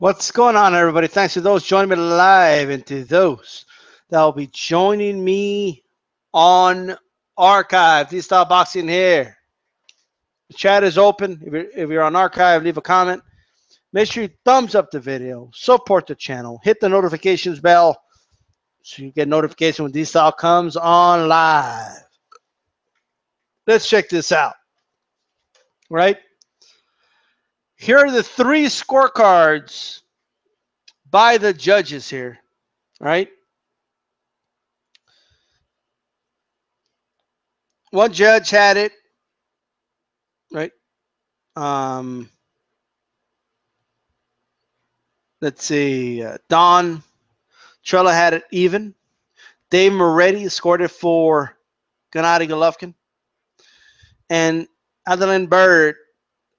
What's going on, everybody? Thanks to those joining me live and to those that will be joining me on archive. DStyleBoxing here. The chat is open. If you're on archive, leave a comment. Make sure you thumbs up the video, support the channel, hit the notifications bell so you get notification when DStyle comes on live. Let's check this out. Right? Here are the 3 scorecards by the judges here. Right? One judge had it, right? Let's see. Don Trella had it even. Dave Moretti scored it for Gennady Golovkin. And Adalaide Bird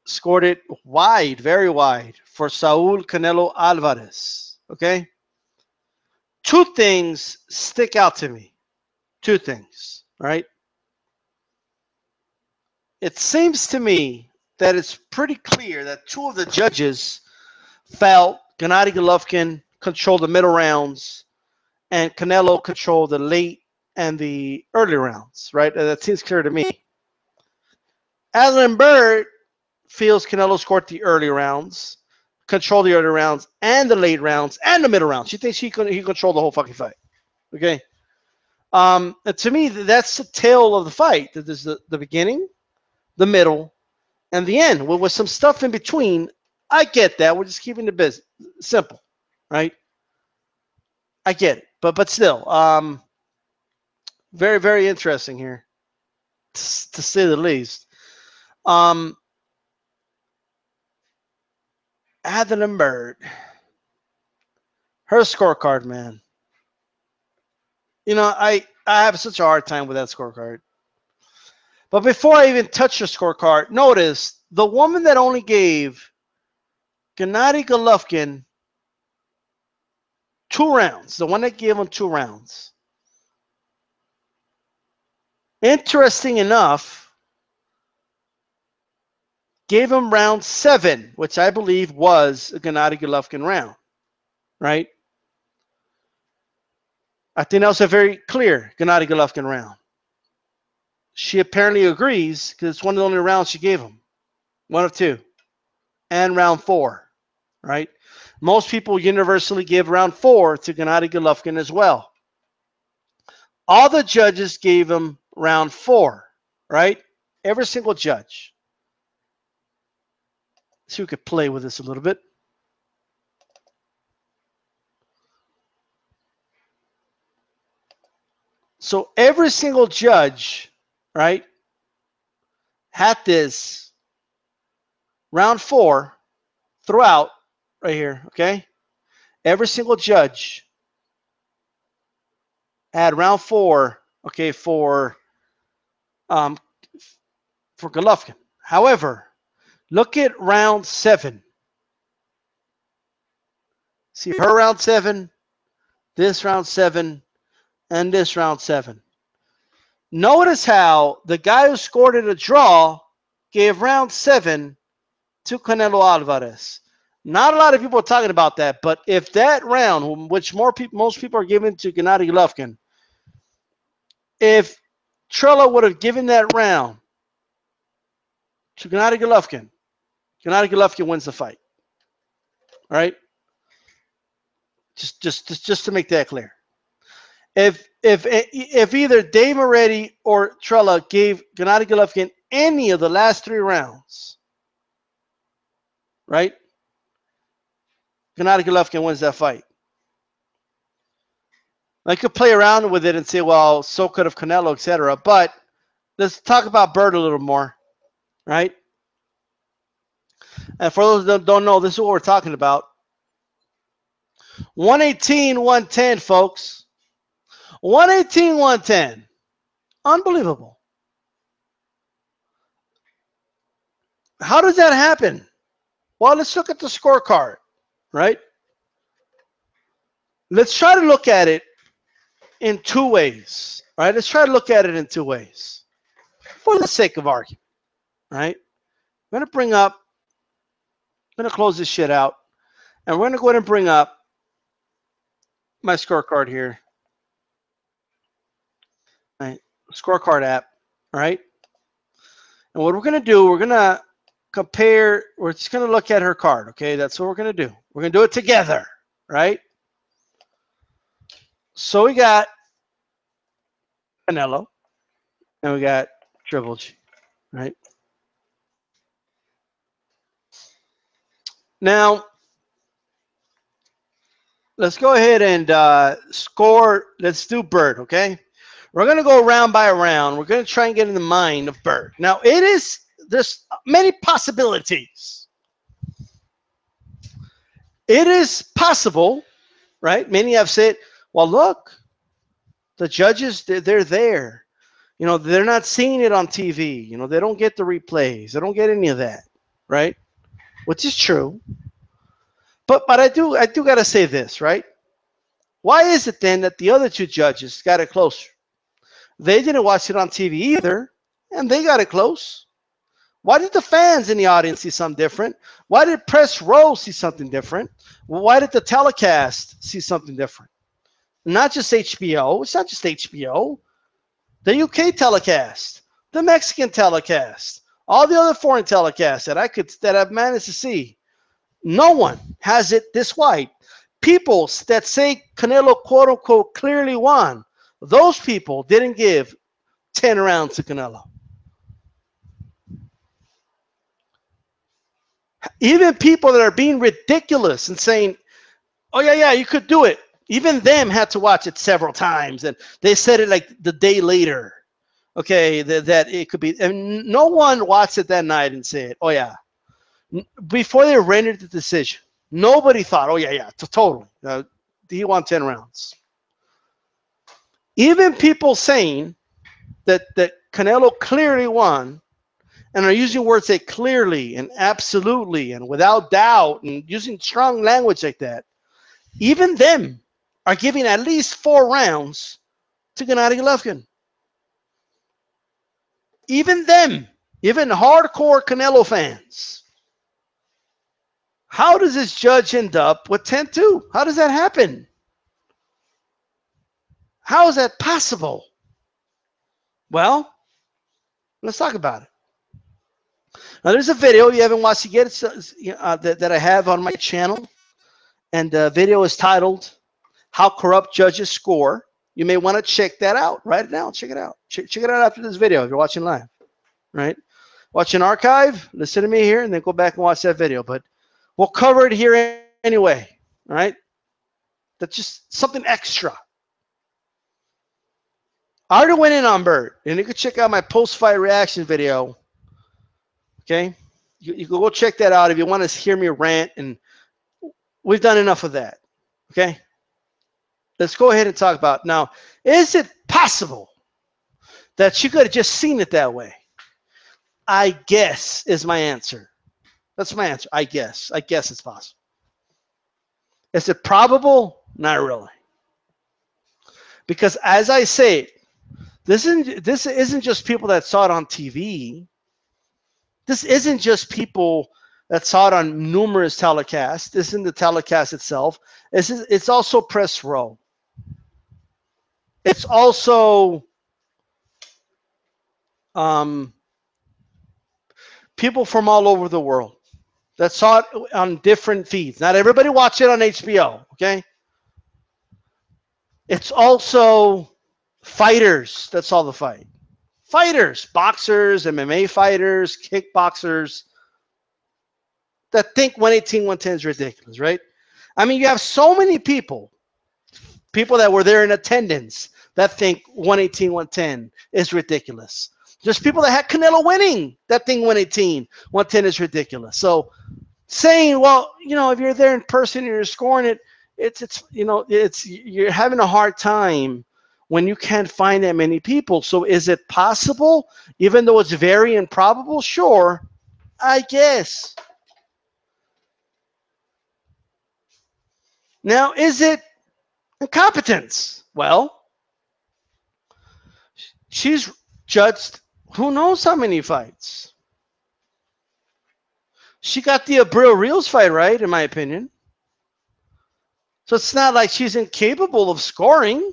scored it wide, very wide, for Saul Canelo Alvarez. Okay? 2 things stick out to me. 2 things, right? It seems to me that it's pretty clear that 2 of the judges felt Gennady Golovkin controlled the middle rounds and Canelo controlled the late and the early rounds, right? That seems clear to me. Adalaide Bird feels Canelo scored the early rounds, controlled the early rounds and the late rounds and the middle rounds. She thinks he controlled the whole fucking fight. Okay? And to me, that's the tail of the fight. There's the beginning, the middle, and the end with some stuff in between. I get that. We're just keeping the business simple, right? I get it, but still, very, very interesting here, to say the least. Adalaide Bird, her scorecard, man. You know, I have such a hard time with that scorecard. But before I even touch her scorecard, notice the woman that only gave Gennady Golovkin 2 rounds, the one that gave him 2 rounds. Interesting enough, gave him round 7, which I believe was a Gennady Golovkin round, right? I think that was a very clear Gennady Golovkin round. She apparently agrees because it's one of the only rounds she gave him. 1 of 2. And round 4, right? Most people universally give round 4 to Gennady Golovkin as well. All the judges gave him round 4, right? Every single judge. Let's see if we could play with this a little bit. So every single judge, right, had this round 4 throughout right here, okay? Every single judge had round 4, okay, for Golovkin. However, look at round 7. See her round 7, this round 7, and this round 7. Notice how the guy who scored it a draw gave round 7 to Canelo Alvarez. Not a lot of people are talking about that, but if that round, which most people are giving to Gennady Golovkin, if Trella would have given that round to Gennady Golovkin wins the fight. All right? Just to make that clear. If either Dave Moretti or Trella gave Gennady Golovkin any of the last 3 rounds, right? Gennady Golovkin wins that fight. I could play around with it and say, well, so could have Canelo, etc. But let's talk about Byrd a little more, right? And for those that don't know, this is what we're talking about. 118, 110, folks. 118, 110. Unbelievable. How does that happen? Well, let's look at the scorecard, right? Let's try to look at it in 2 ways, right? Let's try to look at it in 2 ways for the sake of argument, right? I'm going to close this shit out. And we're going to go ahead and bring up my scorecard here, my scorecard app, all right? And what we're going to do, we're going to compare, we're just going to look at her card, okay? That's what we're going to do. We're going to do it together, right? So we got Canelo, and we got Triple G, right? Now, let's go ahead and score. Let's do Byrd, okay? We're going to go round by round. We're going to try and get in the mind of Byrd. Now, there's many possibilities. It is possible, right? Many have said, well, look, the judges, they're there. You know, they're not seeing it on TV. You know, they don't get the replays. They don't get any of that, right? Which is true. But I do got to say this, right? Why is it then that the other two judges got it closer? They didn't watch it on TV either, and they got it close. Why did the fans in the audience see something different? Why did press row see something different? Why did the telecast see something different? Not just HBO. It's not just HBO. The UK telecast, the Mexican telecast, all the other foreign telecasts that I've managed to see. No one has it this wide. People that say Canelo quote unquote clearly won, those people didn't give 10 rounds to Canelo. Even people that are being ridiculous and saying, oh yeah, you could do it. Even them had to watch it several times, and they said it like the day later. Okay, that it could be, and no one watched it that night and said, oh yeah. Before they rendered the decision, nobody thought, oh yeah, totally. He won 10 rounds. Even people saying that Canelo clearly won, and are using words like clearly and absolutely and without doubt and using strong language like that, even them are giving at least 4 rounds to Gennady Golovkin. Even them, even hardcore Canelo fans. How does this judge end up with 10-2? How does that happen? How is that possible? Well, let's talk about it. Now, there's a video you haven't watched it yet that I have on my channel, and the video is titled "How Corrupt Judges Score." You may want to check that out. Write it down. Check it out. Check it out after this video if you're watching live. Right? Watch an archive. Listen to me here, and then go back and watch that video. But we'll cover it here anyway. All right? That's just something extra. I already went in on Byrd, and you can check out my post-fight reaction video. Okay? You can go check that out if you want to hear me rant, and we've done enough of that. Okay? Let's go ahead and talk about now. Is it possible that she could have just seen it that way? I guess is my answer. That's my answer. I guess. I guess it's possible. Is it probable? Not really. Because as I say, this isn't just people that saw it on TV. This isn't just people that saw it on numerous telecasts. This isn't the telecast itself. It's also press row. It's also people from all over the world that saw it on different feeds. Not everybody watched it on HBO, okay? It's also fighters that saw the fight. Fighters, boxers, MMA fighters, kickboxers that think 118, 110 is ridiculous, right? I mean, you have so many people that were there in attendance that think 118, 110 is ridiculous. There's people that had Canelo winning that think 118, 110 is ridiculous. So saying, well, you know, if you're there in person and you're scoring it, you're having a hard time when you can't find that many people. So is it possible, even though it's very improbable? Sure, I guess. Now, is it incompetence? Well, she's judged who knows how many fights. She got the Abril Reels fight right, in my opinion. So it's not like she's incapable of scoring.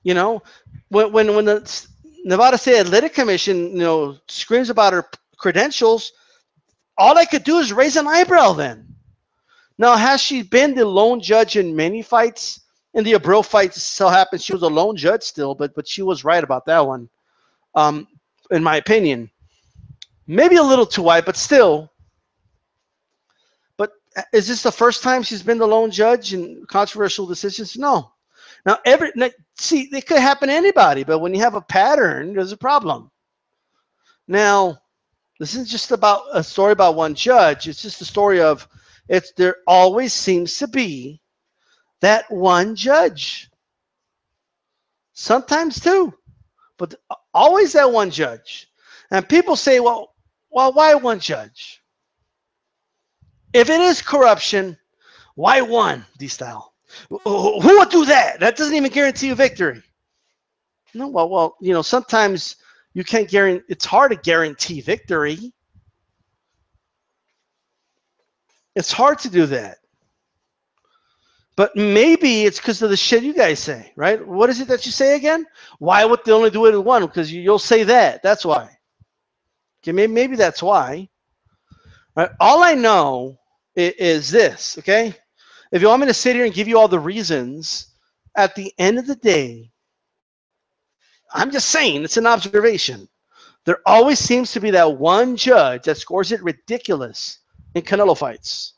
You know, when the Nevada State Athletic Commission, screams about her credentials, all I could do is raise an eyebrow then. Now, has she been the lone judge in many fights? In the Abreu fight, so happens she was a lone judge still, but she was right about that one, in my opinion. Maybe a little too wide, but still. But is this the first time she's been the lone judge in controversial decisions? No. Now, see, it could happen to anybody, but when you have a pattern, there's a problem. Now, this isn't just about a story about one judge. It's just a story of there always seems to be that one judge. Sometimes two, but always that one judge. And people say, well, why one judge? If it is corruption, why one, DStyle? Who would do that? That doesn't even guarantee you victory. No, well, sometimes you can't guarantee. It's hard to guarantee victory. It's hard to do that. But maybe it's because of the shit you guys say, right? What is it that you say again? Why would they only do it in one? Because you'll say that. That's why. Okay, maybe that's why. Right? All I know is this, okay? If you want me to sit here and give you all the reasons, at the end of the day, I'm just saying, it's an observation. There always seems to be that one judge that scores it ridiculous in Canelo fights.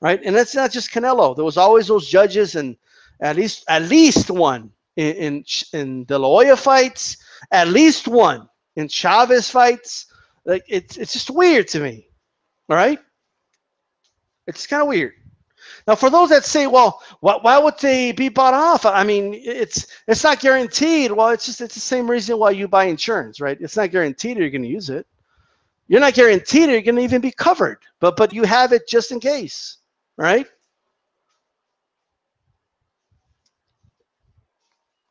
Right, and that's not just Canelo. There was always those judges, and at least one in De La Hoya fights, at least one in Chavez fights. Like it's just weird to me. All right, it's kind of weird. Now, for those that say, well, why would they be bought off? I mean, it's not guaranteed. Well, it's the same reason why you buy insurance, right? It's not guaranteed you're going to use it. You're not guaranteed you're going to even be covered, but you have it just in case. Right?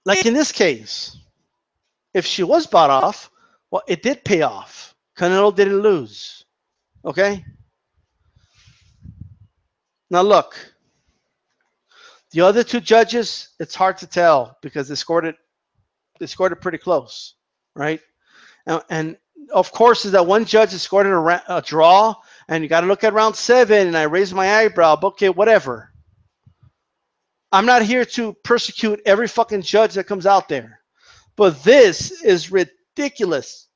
Like in this case, if she was bought off, well, it did pay off. Canelo didn't lose. Okay? Now look, the other two judges, it's hard to tell because they scored it pretty close, right? And of course, is that one judge that scored it a draw, and you got to look at round 7, and I raised my eyebrow, but okay, whatever. I'm not here to persecute every fucking judge that comes out there, but this is ridiculous.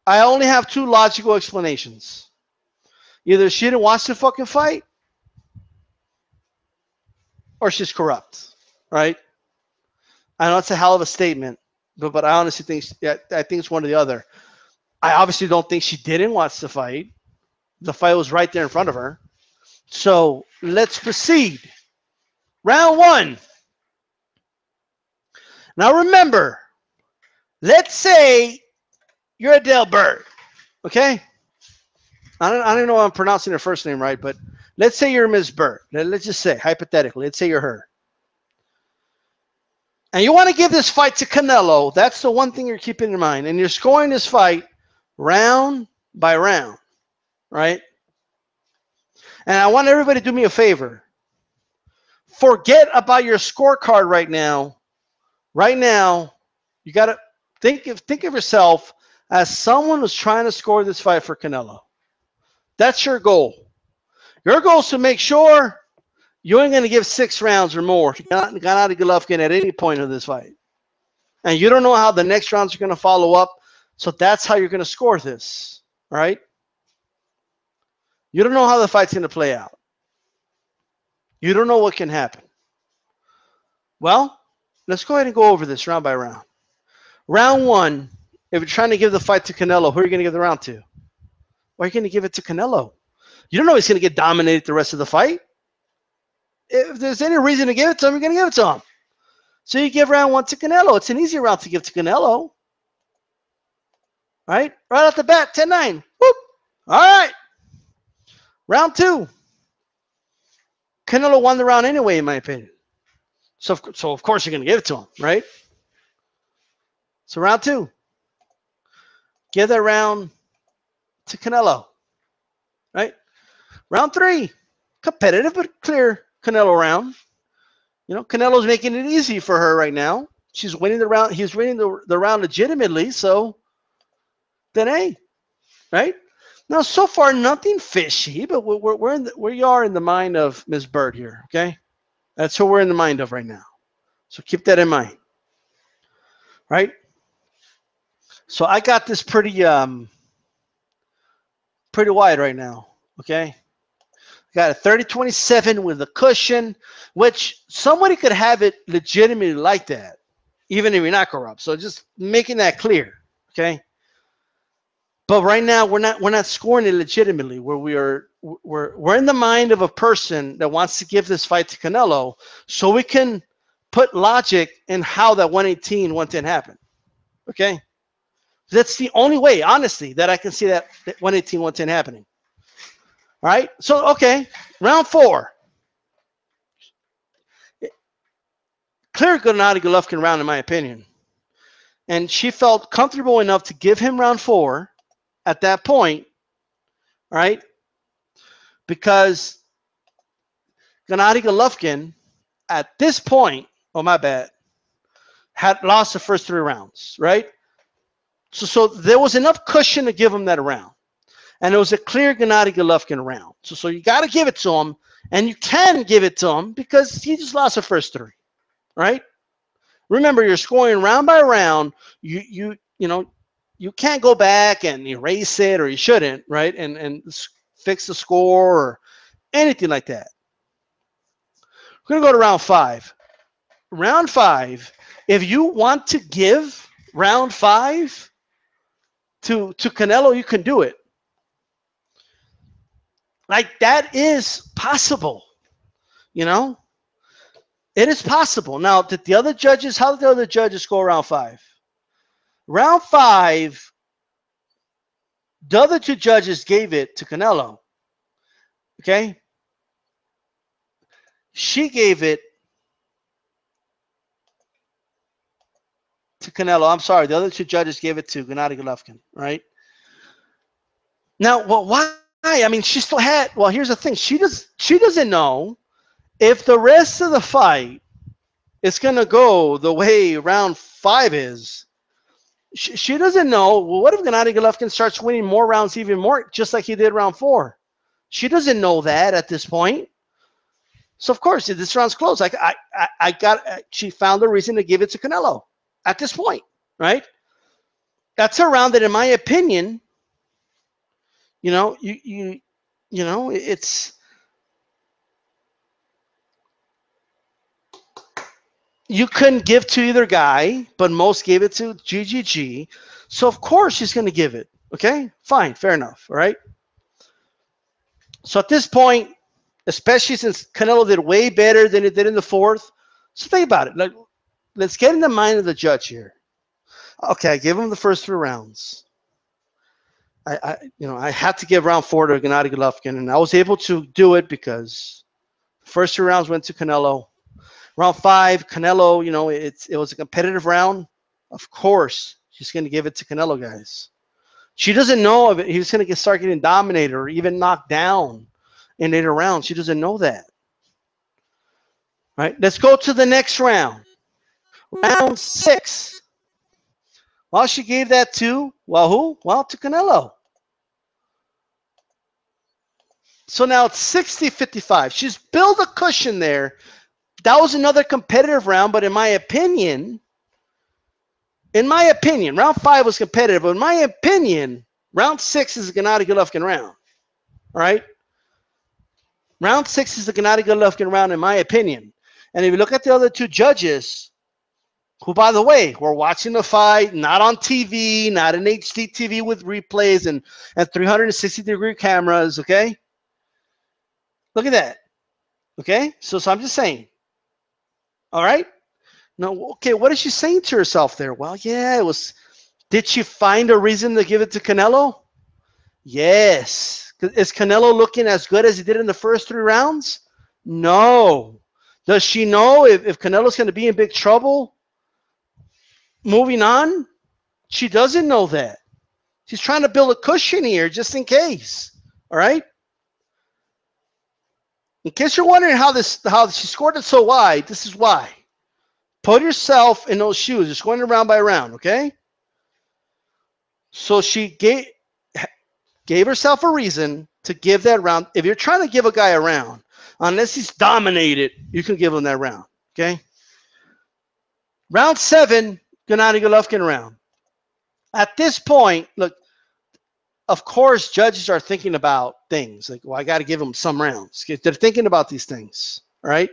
I only have two logical explanations. Either she didn't watch the fucking fight, or she's corrupt, right? I know it's a hell of a statement, but I honestly think it's one or the other. I obviously don't think she didn't watch the fight. The fight was right there in front of her. So let's proceed. Round 1. Now remember, let's say you're Adalaide Bird, okay? I don't know if I'm pronouncing her first name right, but let's say you're Ms. Byrd. Let's just say, hypothetically, let's say you're her. And you want to give this fight to Canelo. That's the one thing you're keeping in mind. And you're scoring this fight round by round, right? And I want everybody to do me a favor. Forget about your scorecard right now. Right now, you got to think of yourself as someone who's trying to score this fight for Canelo. That's your goal. Your goal is to make sure you ain't going to give 6 rounds or more to Gennady Golovkin at any point of this fight. And you don't know how the next rounds are going to follow up, so that's how you're going to score this, all right? You don't know how the fight's going to play out. You don't know what can happen. Well, let's go ahead and go over this round by round. Round 1, if you're trying to give the fight to Canelo, who are you going to give the round to? Why are you going to give it to Canelo? You don't know he's going to get dominated the rest of the fight. If there's any reason to give it to him, you're going to give it to him. So you give round 1 to Canelo. It's an easy round to give to Canelo. Right? Right off the bat, 10-9. Whoop. All right. Round 2. Canelo won the round anyway, in my opinion. So of course you're going to give it to him, right? So round 2. Give that round to Canelo. Right? Round 3. competitive but clear Canelo round. You know, Canelo's making it easy for her right now. She's winning the round. He's winning the round legitimately. So then, hey, right now so far nothing fishy, but we are in the mind of Ms. Bird here. Okay, that's who we're in the mind of right now. So keep that in mind, right? So I got this pretty wide right now. Okay, got a 30-27 with a cushion, which somebody could have it legitimately like that, even if you're not corrupt. So just making that clear, okay? But right now we're not scoring it legitimately. We're in the mind of a person that wants to give this fight to Canelo, so we can put logic in how that 118, 110 happened. Okay, that's the only way, honestly, that I can see that 118, 110 happening. All right, so okay, round 4. Clear Gennady Golovkin round, in my opinion. And she felt comfortable enough to give him round 4 at that point, right? Because Gennady Golovkin, at this point, oh my bad, had lost the first 3 rounds, right? So there was enough cushion to give him that round. And it was a clear Gennady Golovkin round. So you got to give it to him, and you can give it to him because he just lost the first 3, right? Remember, you're scoring round by round. You know, you can't go back and erase it, or you shouldn't, right? And fix the score or anything like that. We're gonna go to round 5. Round 5. If you want to give round 5 to Canelo, you can do it. Like, that is possible, you know. It is possible. Now, did the other judges? How did the other judges score round 5? Round 5, the other 2 judges gave it to Canelo. Okay? She gave it to Canelo. I'm sorry. The other 2 judges gave it to Gennady Golovkin, right? Now, well, why? I mean, she still had, well, here's the thing. She doesn't know if the rest of the fight is going to go the way round 5 is. She doesn't know, well, what if Gennady Golovkin starts winning more rounds even more, just like he did round 4? She doesn't know that at this point. So, of course, if this round's close, she found a reason to give it to Canelo at this point, right? That's a round that, in my opinion, you know, it's, you couldn't give to either guy, but most gave it to GGG. So, of course, she's going to give it. Okay? Fine. Fair enough. All right? So, at this point, especially since Canelo did way better than it did in the 4th, so think about it. Like, let's get in the mind of the judge here. Okay, I give him the first 3 rounds. I had to give round 4 to Gennady Golovkin, and I was able to do it because the first 3 rounds went to Canelo. Round 5, Canelo, you know, it was a competitive round. Of course, she's going to give it to Canelo, guys. She doesn't know if he's going to start getting dominated or even knocked down in later rounds. She doesn't know that. All right, let's go to the next round. Round 6. Well, she gave that to, well, who? Well, to Canelo. So now it's 60-55. She's built a cushion there. That was another competitive round, but in my opinion, round 5 was competitive, but in my opinion, round 6 is a Gennady Golovkin round. All right? Round 6 is the Gennady Golovkin round, in my opinion. And if you look at the other 2 judges, who, by the way, were watching the fight, not on TV, not in HD TV with replays and 360-degree cameras, okay? Look at that. Okay? So I'm just saying. All right? Now, okay, what is she saying to herself there? Well, yeah, it was. Did she find a reason to give it to Canelo? Yes. Is Canelo looking as good as he did in the first 3 rounds? No. Does she know if Canelo's going to be in big trouble moving on? She doesn't know that. She's trying to build a cushion here just in case. All right? In case you're wondering how she scored it so wide, this is why. Put yourself in those shoes. Just going round by round, okay? So she gave herself a reason to give that round. If you're trying to give a guy a round, unless he's dominated, you can give him that round, okay? Round 7, Gennady Golovkin round. At this point, look, of course, judges are thinking about things like, well, I got to give him some rounds. Okay? They're thinking about these things, right?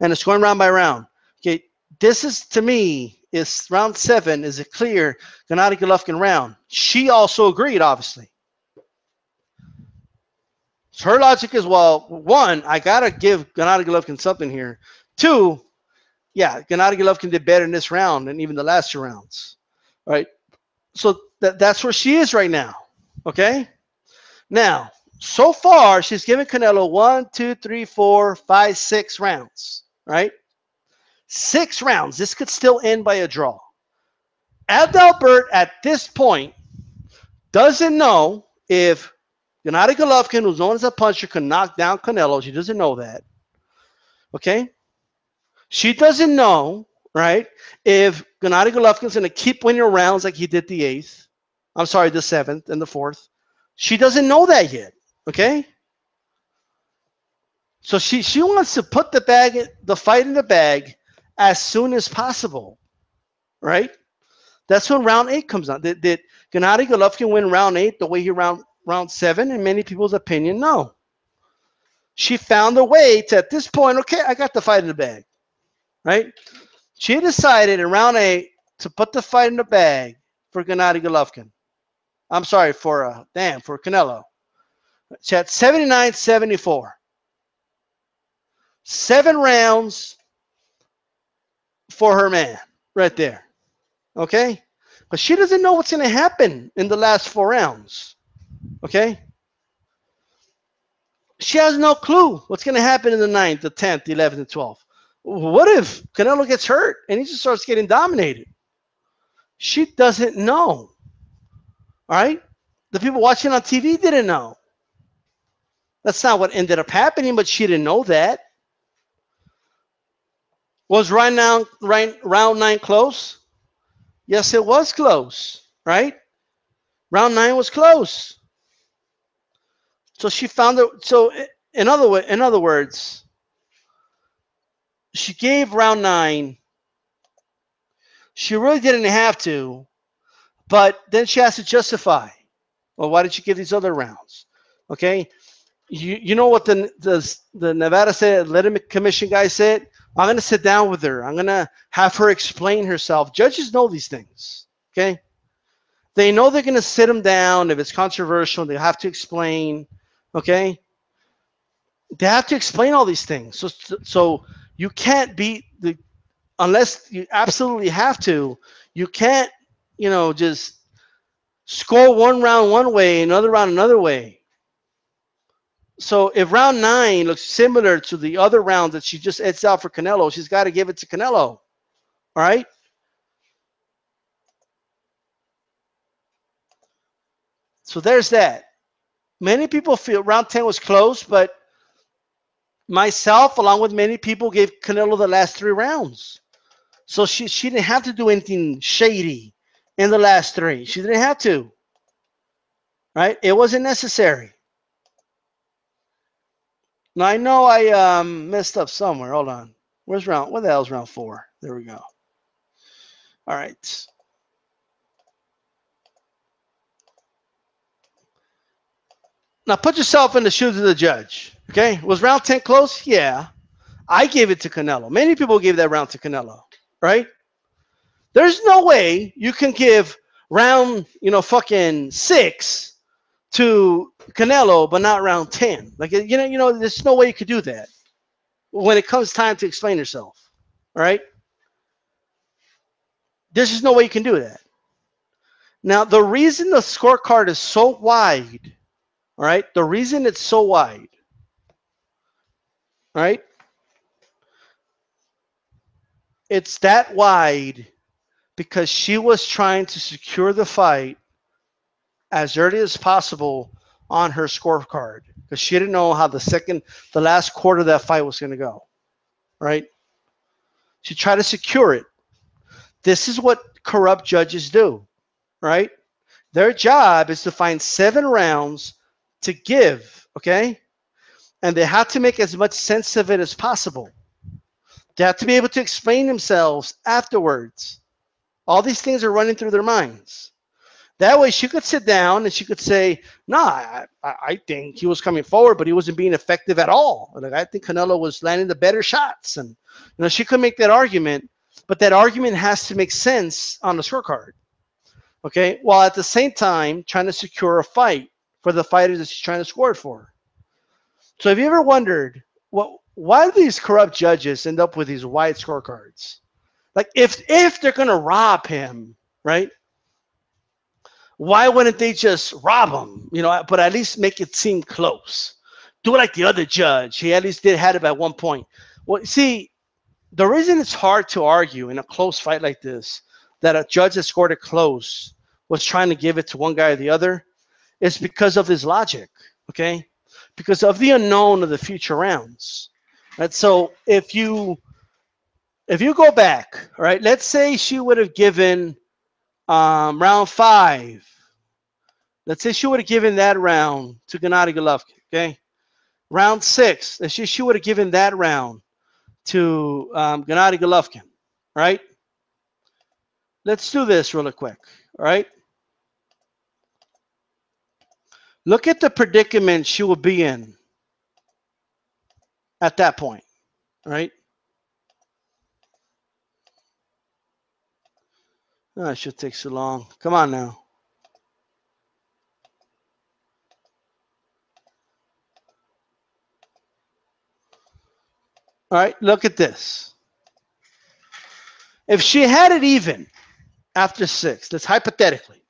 And it's going round by round. Okay, this is, to me, is round 7 is a clear Gennady Golovkin round. She also agreed, obviously. So her logic is, well, 1, I got to give Gennady Golovkin something here. 2, yeah, Gennady Golovkin did better in this round than even the last 2 rounds, right? So that's where she is right now, okay? Now, so far, she's given Canelo 1, 2, 3, 4, 5, 6 rounds, right? 6 rounds. This could still end by a draw. Adalaide Bird, at this point, doesn't know if Gennady Golovkin, who's known as a puncher, can knock down Canelo. She doesn't know that, okay? She doesn't know, right, if Gennady Golovkin's going to keep winning rounds like he did the 8th. I'm sorry, the 7th and the 4th. She doesn't know that yet, okay? So she wants to put the fight in the bag as soon as possible, right? That's when round 8 comes on. Did Gennady Golovkin win round 8 the way he round 7? In many people's opinion, no. She found a way to, at this point, okay, I got the fight in the bag, right? She decided in round 8 to put the fight in the bag for Gennady Golovkin. I'm sorry, for Canelo. She had 79-74. 7 rounds for her man right there, okay? But she doesn't know what's going to happen in the last 4 rounds, okay? She has no clue what's going to happen in the 9th, the 10th, the 11th, and 12th. What if Canelo gets hurt and he just starts getting dominated? She doesn't know. All right? The people watching on TV didn't know. That's not what ended up happening, but she didn't know that. Was round 9 close? Yes, it was close, right? Round 9 was close. So she found it. So in other words, she gave round 9. She really didn't have to, but then she has to justify. Well, why did you give these other rounds? Okay, you know what the Nevada State Athletic Commission guy said? I'm going to sit down with her. I'm going to have her explain herself. Judges know these things. Okay, they know they're going to sit them down. If it's controversial, they have to explain. Okay, they have to explain all these things. So you can't beat the, unless you absolutely have to. You can't, just score one round one way, another round another way. So if round 9 looks similar to the other round that she just edged out for Canelo, she's got to give it to Canelo. All right? So there's that. Many people feel round 10 was close, but myself, along with many people, gave Canelo the last 3 rounds. So she didn't have to do anything shady in the last 3. She didn't have to. Right? It wasn't necessary. Now, I know I messed up somewhere. Hold on. Where the hell's round 4? There we go. All right. Now, put yourself in the shoes of the judge. Okay? Was round 10 close? Yeah. I gave it to Canelo. Many people gave that round to Canelo. Right? There's no way you can give round, fucking 6 to Canelo, but not round 10. Like, there's no way you could do that when it comes time to explain yourself. All right? There's just no way you can do that. Now, the reason the scorecard is so wide, all right, the reason it's so wide, all right, it's that wide because she was trying to secure the fight as early as possible on her scorecard. because she didn't know how the last quarter of that fight was going to go, right? She tried to secure it. This is what corrupt judges do, right? Their job is to find 7 rounds to give, okay? And they have to make as much sense of it as possible. They have to be able to explain themselves afterwards. All these things are running through their minds. That way she could sit down and she could say, no, I think he was coming forward, but he wasn't being effective at all. Like, I think Canelo was landing the better shots. And she could make that argument, but that argument has to make sense on the scorecard. Okay, while at the same time trying to secure a fight for the fighters that she's trying to score it for. So have you ever wondered, why do these corrupt judges end up with these wide scorecards? Like, if they're going to rob him, right? Why wouldn't they just rob him, but at least make it seem close? Do it like the other judge. He at least had it at one point. Well, see, the reason it's hard to argue in a close fight like this that a judge that scored it close was trying to give it to one guy or the other is because of his logic, okay? Because of the unknown of the future rounds. Right? So if you go back, right, let's say she would have given round 5. Let's say she would have given that round to Gennady Golovkin, okay? Round 6, let's say she would have given that round to Gennady Golovkin, right? Let's do this really quick, all right? Look at the predicament she will be in at that point, right? Oh, it should take so long. Come on now. All right, look at this. If she had it even after 6, that's hypothetically,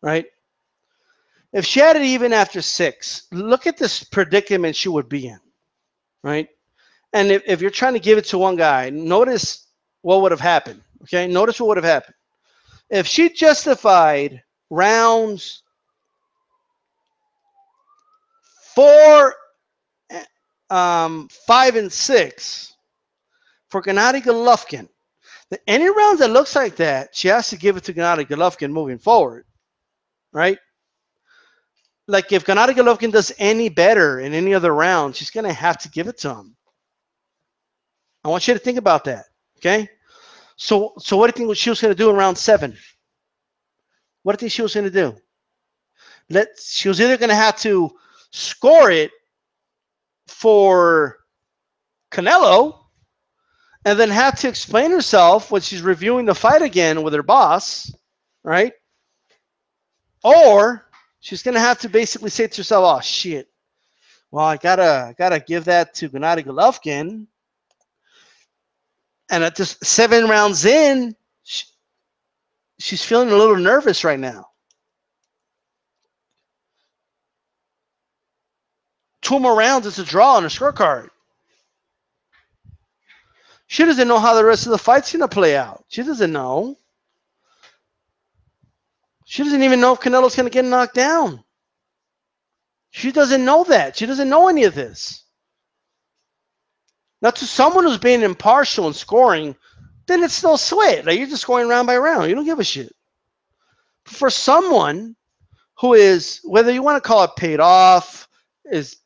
right? If she had it even after 6, look at this predicament she would be in, right? And if you're trying to give it to one guy, notice what would have happened, okay? Notice what would have happened. If she justified rounds 4, 5, and 6 for Gennady Golovkin, any rounds that looks like that, she has to give it to Gennady Golovkin moving forward, right? Like, if Gennady Golovkin does any better in any other round, she's going to have to give it to him. I want you to think about that, okay? So what do you think she was going to do in round 7? What do you think she was going to do? She was either going to have to score it for Canelo and then have to explain herself when she's reviewing the fight again with her boss, right? Or she's going to have to basically say to herself, oh, shit. Well, I gotta give that to Gennady Golovkin. And at just 7 rounds in, she's feeling a little nervous right now. 2 more rounds, it's a draw on her scorecard. She doesn't know how the rest of the fight's going to play out. She doesn't know. She doesn't even know if Canelo's going to get knocked down. She doesn't know that. She doesn't know any of this. Now, to someone who's being impartial and scoring, then it's no sweat. Like, you're just going round by round. You don't give a shit. For someone who is, whether you want to call it paid off, is,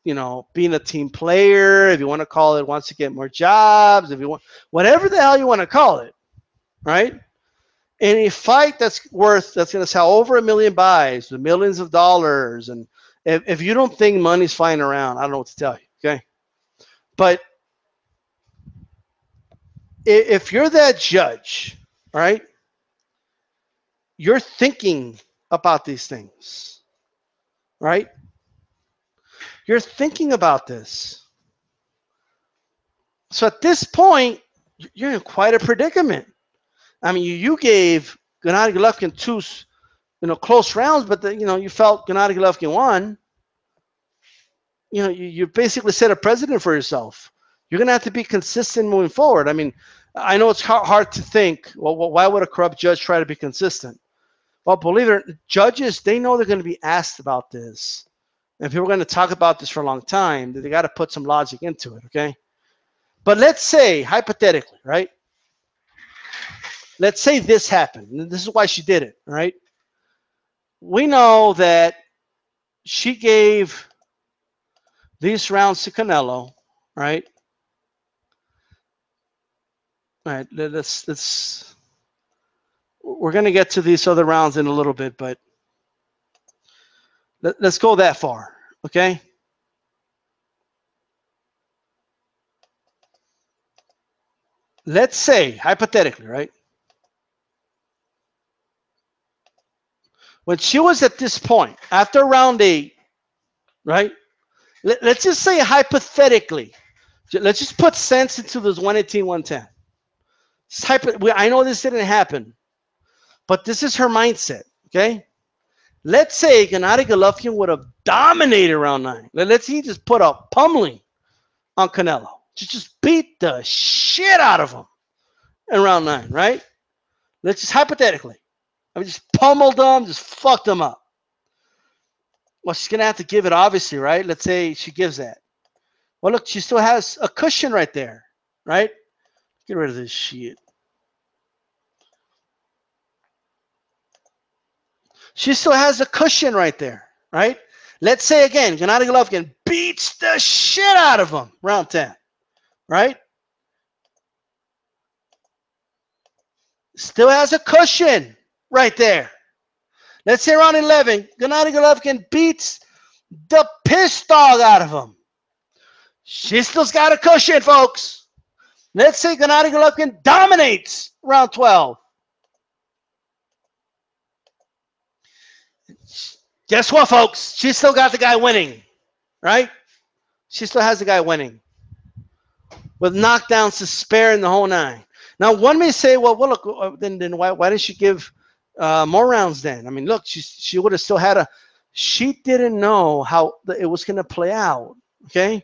being a team player, if you want to call it wants to get more jobs, if you want, whatever the hell you want to call it, right? In a fight that's going to sell over 1 million buys with millions of dollars, and if you don't think money's flying around, I don't know what to tell you, okay? But if you're that judge, right, you're thinking about these things, right? You're thinking about this. So at this point, you're in quite a predicament. I mean, you gave Gennady Golovkin 2, close rounds, but you felt Gennady Golovkin won. You basically set a precedent for yourself. You're going to have to be consistent moving forward. I mean, I know it's hard to think, well, why would a corrupt judge try to be consistent? Well, believe it or not, judges, they know they're going to be asked about this. And people are going to talk about this for a long time. They got to put some logic into it, okay? But let's say, hypothetically, right? Let's say this happened. This is why she did it, right? We know that she gave these rounds to Canelo, right? All right, let's we're going to get to these other rounds in a little bit, but let's go that far, okay? Let's say, hypothetically, right? When she was at this point, after round 8, right? Let's just say hypothetically, let's just put sense into this 118, 110. I know this didn't happen, but this is her mindset, okay? Let's say Gennady Golovkin would have dominated round 9. Let's say he just put a pummeling on Canelo. Just beat the shit out of him in round 9, right? Let's just hypothetically. I mean, just pummeled him, just fucked him up. Well, she's going to have to give it, obviously, right? Let's say she gives that. Well, look, she still has a cushion right there, right? Get rid of this shit. She still has a cushion right there, right? Let's say, again, Gennady Golovkin beats the shit out of him round 10, right? Still has a cushion right there. Let's say round 11, Gennady Golovkin beats the piss dog out of him. She still's got a cushion, folks. Let's say Gennady Golovkin dominates round 12. Guess what, folks? She still got the guy winning, right? She still has the guy winning with knockdowns to spare in the whole 9. Now, one may say, well look, then why didn't she give more rounds then? I mean, look, she would have still had a. She didn't know how it was going to play out, okay?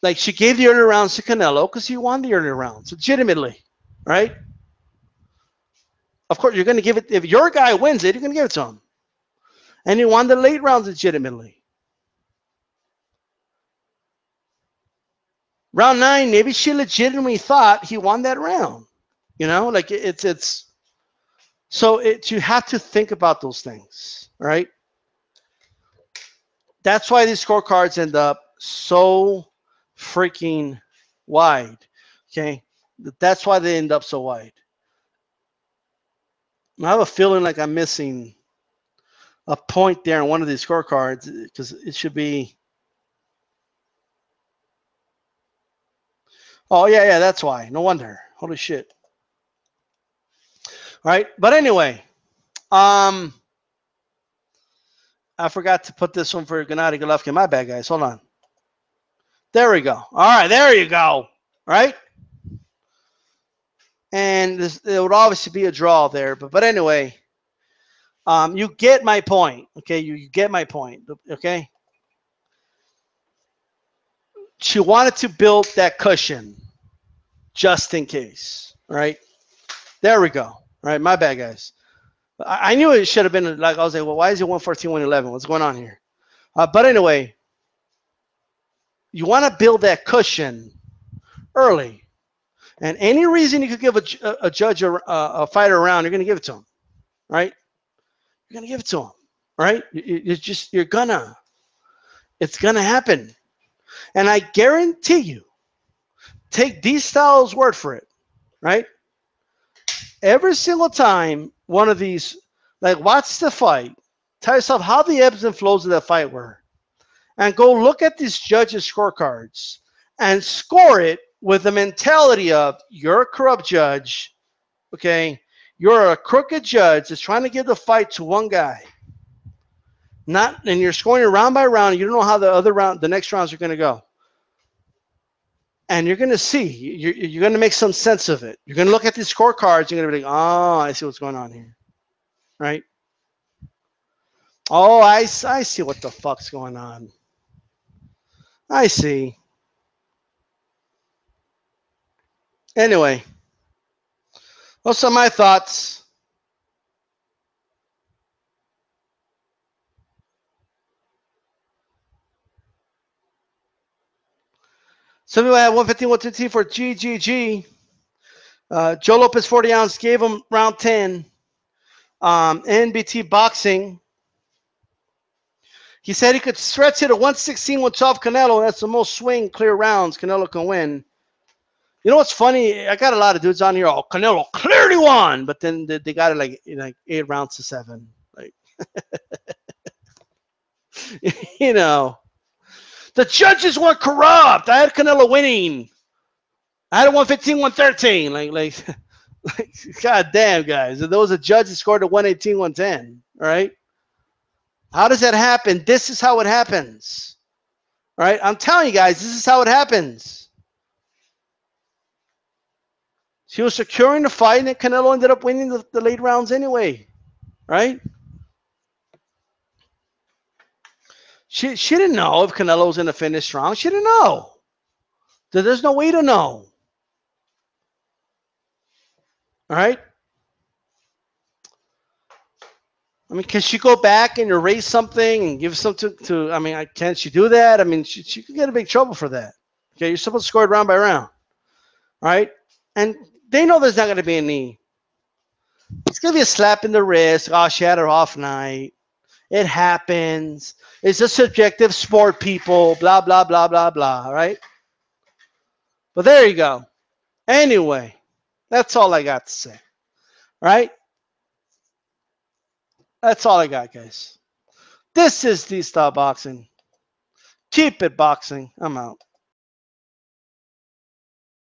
Like, she gave the early rounds to Canelo because he won the early rounds legitimately, right? Of course, you're going to give it. If your guy wins it, you're going to give it to him. And he won the late rounds legitimately. Round 9, maybe she legitimately thought he won that round. You know, like it's. So you have to think about those things, right? That's why these scorecards end up so freaking wide, okay? That's why they end up so wide. I have a feeling like I'm missing a point there in one of these scorecards because it should be. Oh, yeah, that's why. No wonder. Holy shit. All right, but anyway, I forgot to put this one for Gennady Golovkin. My bad, guys. Hold on. There we go. All right, there you go. All right. And it would obviously be a draw there, but anyway, you get my point. Okay, you get my point. Okay. She wanted to build that cushion just in case. All right. There we go. All right, my bad, guys. I knew it should have been like, I was like, well, why is it 114, 111? What's going on here? But anyway, you want to build that cushion early. And any reason you could give a judge a fighter a round, you're going to give it to him, right? You're going to give it to him, right? It's going to happen. And I guarantee you, take DStyle's word for it, right? Every single time one of these, like, watch the fight, tell yourself how the ebbs and flows of that fight were, and go look at these judges' scorecards and score it with the mentality of you're a corrupt judge, okay? You're a crooked judge that's trying to give the fight to one guy. And you're scoring it round by round. You don't know how the next rounds are going to go. And you're going to see, you're going to make some sense of it. You're going to look at these scorecards. You're going to be like, oh, I see what's going on here, right? Oh, I see what the fuck's going on. I see. Anyway, those are my thoughts. Some people had 115, 115 for GGG. Joe Lopez 40 ounce gave him round 10. NBT Boxing. He said he could stretch it to 116, 112 Canelo. That's the most swing, clear rounds Canelo can win. You know what's funny? I got a lot of dudes on here. Oh, Canelo clearly won, but then they got it like 8 rounds to 7. Like, you know, the judges weren't corrupt. I had Canelo winning. I had a 115, 113. Like, God damn, guys. Those are judges scored a 118, 110. All right. How does that happen? This is how it happens. All right. I'm telling you guys, this is how it happens. She was securing the fight, and Canelo ended up winning the late rounds anyway. Right? She didn't know if Canelo was going to finish strong. She didn't know. There's no way to know. All right? I mean, can she go back and erase something and give something to I mean, can't she do that? I mean, she could get in big trouble for that. Okay, you're supposed to score it round by round. All right? And they know there's not going to be any. It's going to be a slap in the wrist. Oh, she had her off night. It happens. It's a subjective sport, people. Blah, blah, blah, blah, blah. All right? But there you go. Anyway, that's all I got to say. All right? That's all I got, guys. This is DStyleBoxing. Keep it boxing. I'm out.